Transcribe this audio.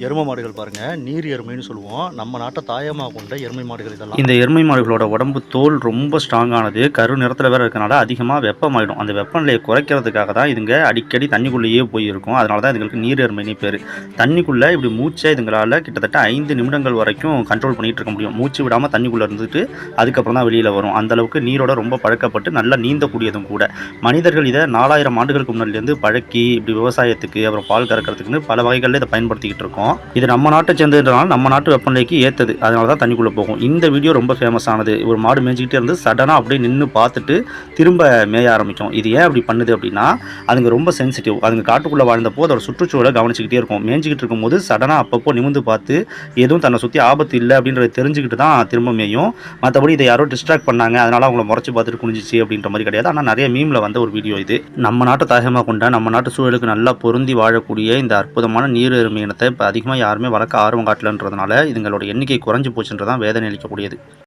எருமை மாடுகள் பாருங்க, நீர் எருமைன்னு சொல்லுவோம். நம்ம நாட்டை தாயமா கொண்ட எருமை மாடுகள் இதெல்லாம். இந்த எருமை மாடுகளோட உடம்பு தோல் ரொம்ப ஸ்ட்ராங்கானது. கரு நிறத்துல வேற இருக்கனால அதிகமா வெப்பமாயிடும். அந்த வெப்பநிலையை குறைக்கிறதுக்காக தான் இதுங்க அடிக்கடி தண்ணிக்குள்ளேயே போய் இருக்கும். அதனால தான் இதுங்களுக்கு நீர் எருமைன்னு பேரு. தண்ணிக்குள்ள இப்படி மூச்சை இதுங்களால கிட்டத்தட்ட 5 நிமிடங்கள் வரைக்கும் கண்ட்ரோல் பண்ணிட்டு இருக்க முடியும். மூச்சு விடாம தண்ணிக்குள்ள இருந்துட்டு அதுக்கப்புறம் தான் வெளியில வரும். அந்த அளவுக்கு நீரோட ரொம்ப பழக்கப்பட்டு நல்லா நீந்தக்கூடியதும் கூட. மனிதர்கள் இதை 4000 ஆண்டுகளுக்கு முன்னாடிலேருந்து பழக்கி இப்படி விவசாயத்துக்கு அப்புறம் பால் கறக்கிறதுக்குன்னு பல வகைகளில் இதை பயன்படுத்திக்கிட்டு இருக்கோம். இது நம்ம நாட்டை சேர்ந்ததுனால நம்ம நாட்டு வெப்பநிலைக்கு ஏற்றது. அதனால தான் தண்ணிக்குள்ளே போகும். இந்த வீடியோ ரொம்ப ஃபேமஸ் ஆனது. ஒரு மாடு மேய்ஞ்சிக்கிட்டே இருந்து சடனாக அப்படியே நின்று பார்த்துட்டு திரும்ப மேய ஆரம்பிக்கும். இது ஏன் அப்படி பண்ணுது அப்படின்னா, அதுங்க ரொம்ப சென்சிட்டிவ். அதுங்க காட்டுக்குள்ளே வாழ்ந்தப்போ அதோட சுற்றுச்சூழலை கவனிச்சிக்கிட்டே இருக்கும். மேய்ஞ்சிக்கிட்டு இருக்கும்போது சடனாக அப்பப்போ நிமிந்து பார்த்து எதுவும் தன்னை சுற்றி ஆபத்து இல்லை அப்படின்றத தெரிஞ்சுக்கிட்டு தான் திரும்ப மேயும். மற்றபடி இதை யாரோ டிஸ்ட்ராக்ட் பண்ணாங்க, அதனால் அவங்கள முறைச்சி பார்த்துட்டு குனிஞ்சிச்சு அப்படின்ற மாதிரி கிடையாது. ஆனால் நிறைய மீமில் வந்த ஒரு வீடியோ இது. நம்ம நாட்டை தாயகமாக கொண்ட நம்ம நாட்டு சூழலுக்கு நல்லா பொருந்தி வாழக்கூடிய இந்த அற்புதமான நீர் எருமை இனத்தை இப்போ அதிகமாக யாருமே வளர்க்க ஆர்வம் காட்டலன்றதுனால இதுங்களோட எண்ணிக்கை குறைஞ்சி போச்சுன்றதான் வேதனை அளிக்கக்கூடியது.